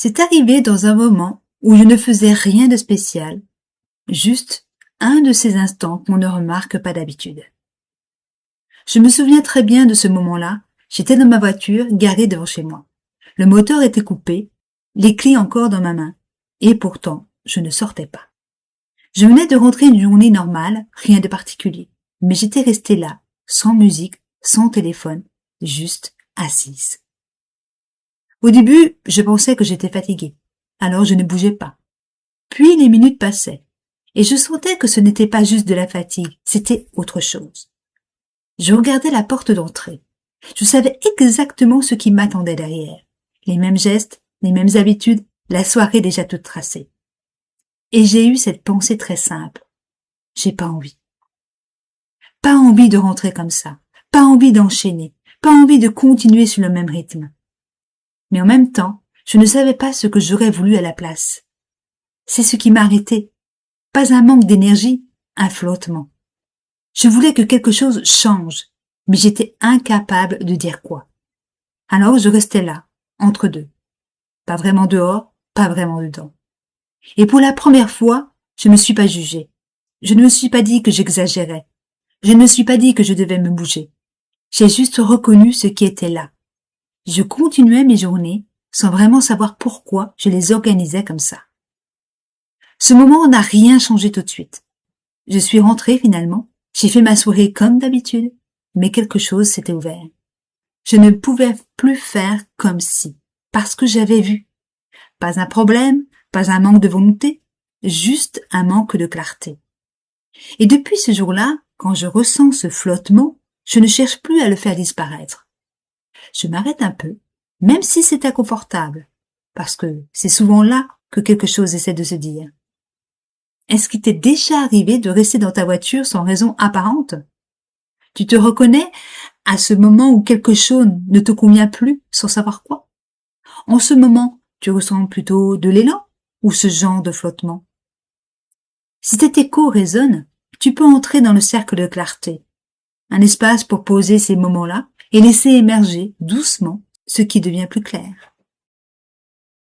C'est arrivé dans un moment où je ne faisais rien de spécial, juste un de ces instants qu'on ne remarque pas d'habitude. Je me souviens très bien de ce moment-là, j'étais dans ma voiture garée devant chez moi. Le moteur était coupé, les clés encore dans ma main, et pourtant je ne sortais pas. Je venais de rentrer une journée normale, rien de particulier, mais j'étais restée là, sans musique, sans téléphone, juste assise. Au début, je pensais que j'étais fatiguée, alors je ne bougeais pas. Puis les minutes passaient, et je sentais que ce n'était pas juste de la fatigue, c'était autre chose. Je regardais la porte d'entrée. Je savais exactement ce qui m'attendait derrière. Les mêmes gestes, les mêmes habitudes, la soirée déjà toute tracée. Et j'ai eu cette pensée très simple. J'ai pas envie. Pas envie de rentrer comme ça. Pas envie d'enchaîner. Pas envie de continuer sur le même rythme. Mais en même temps, je ne savais pas ce que j'aurais voulu à la place. C'est ce qui m'a arrêté. Pas un manque d'énergie, un flottement. Je voulais que quelque chose change, mais j'étais incapable de dire quoi. Alors je restais là, entre deux. Pas vraiment dehors, pas vraiment dedans. Et pour la première fois, je ne me suis pas jugée. Je ne me suis pas dit que j'exagérais. Je ne me suis pas dit que je devais me bouger. J'ai juste reconnu ce qui était là. Je continuais mes journées sans vraiment savoir pourquoi je les organisais comme ça. Ce moment n'a rien changé tout de suite. Je suis rentrée finalement, j'ai fait ma soirée comme d'habitude, mais quelque chose s'était ouvert. Je ne pouvais plus faire comme si, parce que j'avais vu. Pas un problème, pas un manque de volonté, juste un manque de clarté. Et depuis ce jour-là, quand je ressens ce flottement, je ne cherche plus à le faire disparaître. Je m'arrête un peu, même si c'est inconfortable, parce que c'est souvent là que quelque chose essaie de se dire. Est-ce qu'il t'est déjà arrivé de rester dans ta voiture sans raison apparente? Tu te reconnais à ce moment où quelque chose ne te convient plus sans savoir quoi? En ce moment, tu ressens plutôt de l'élan ou ce genre de flottement? Si cet écho résonne, tu peux entrer dans le cercle de clarté, un espace pour poser ces moments-là et laisser émerger doucement ce qui devient plus clair.